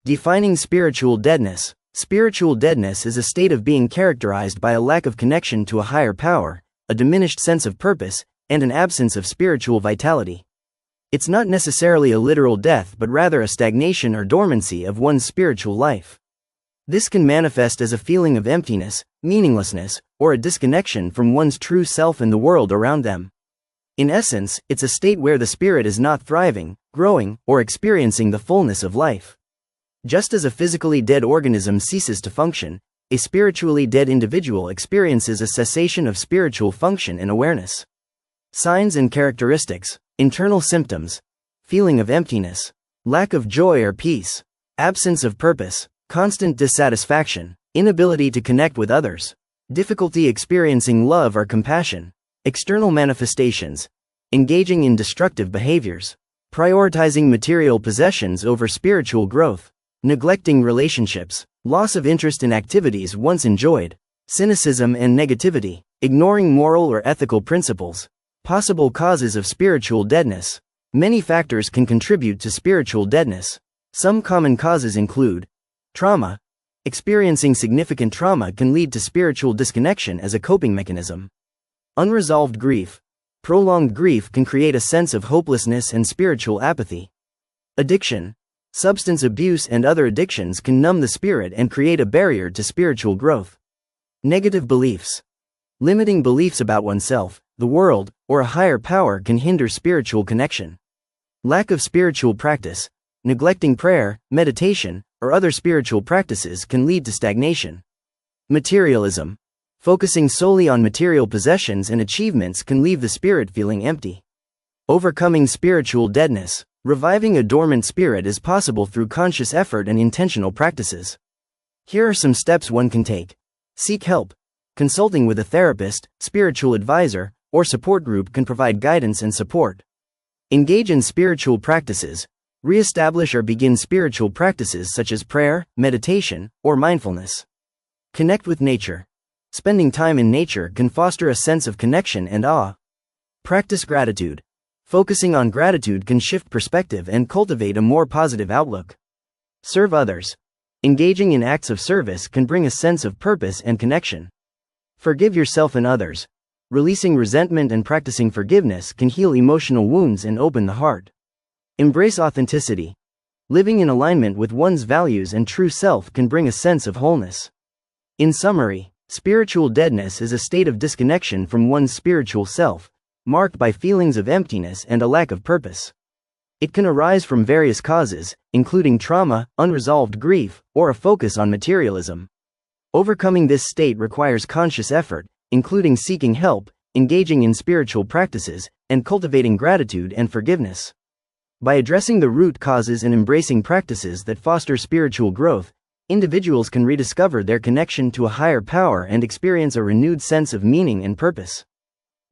Defining spiritual deadness. Spiritual deadness is a state of being characterized by a lack of connection to a higher power, a diminished sense of purpose, and an absence of spiritual vitality. It's not necessarily a literal death but rather a stagnation or dormancy of one's spiritual life. This can manifest as a feeling of emptiness, meaninglessness, or a disconnection from one's true self and the world around them. In essence, it's a state where the spirit is not thriving, growing, or experiencing the fullness of life. Just as a physically dead organism ceases to function, a spiritually dead individual experiences a cessation of spiritual function and awareness. Signs and characteristics. Internal symptoms. Feeling of emptiness. Lack of joy or peace. Absence of purpose. Constant dissatisfaction. Inability to connect with others. Difficulty experiencing love or compassion. External manifestations. Engaging in destructive behaviors. Prioritizing material possessions over spiritual growth. Neglecting relationships. Loss of interest in activities once enjoyed. Cynicism and negativity. Ignoring moral or ethical principles. Possible causes of spiritual deadness. Many factors can contribute to spiritual deadness. Some common causes include trauma. Experiencing significant trauma can lead to spiritual disconnection as a coping mechanism. Unresolved grief. Prolonged grief can create a sense of hopelessness and spiritual apathy. Addiction. Substance abuse and other addictions can numb the spirit and create a barrier to spiritual growth. Negative beliefs. Limiting beliefs about oneself, the world, or a higher power can hinder spiritual connection. Lack of spiritual practice. Neglecting prayer, meditation, or other spiritual practices can lead to stagnation. Materialism. Focusing solely on material possessions and achievements can leave the spirit feeling empty. Overcoming spiritual deadness. Reviving a dormant spirit is possible through conscious effort and intentional practices. Here are some steps one can take. Seek help. Consulting with a therapist, spiritual advisor, or support group can provide guidance and support. Engage in spiritual practices. Re-establish or begin spiritual practices such as prayer, meditation, or mindfulness. Connect with nature. Spending time in nature can foster a sense of connection and awe. Practice gratitude. Focusing on gratitude can shift perspective and cultivate a more positive outlook. Serve others. Engaging in acts of service can bring a sense of purpose and connection. Forgive yourself and others. Releasing resentment and practicing forgiveness can heal emotional wounds and open the heart. Embrace authenticity. Living in alignment with one's values and true self can bring a sense of wholeness. In summary, spiritual deadness is a state of disconnection from one's spiritual self, marked by feelings of emptiness and a lack of purpose. It can arise from various causes, including trauma, unresolved grief, or a focus on materialism. Overcoming this state requires conscious effort, including seeking help, engaging in spiritual practices, and cultivating gratitude and forgiveness. By addressing the root causes and embracing practices that foster spiritual growth, individuals can rediscover their connection to a higher power and experience a renewed sense of meaning and purpose.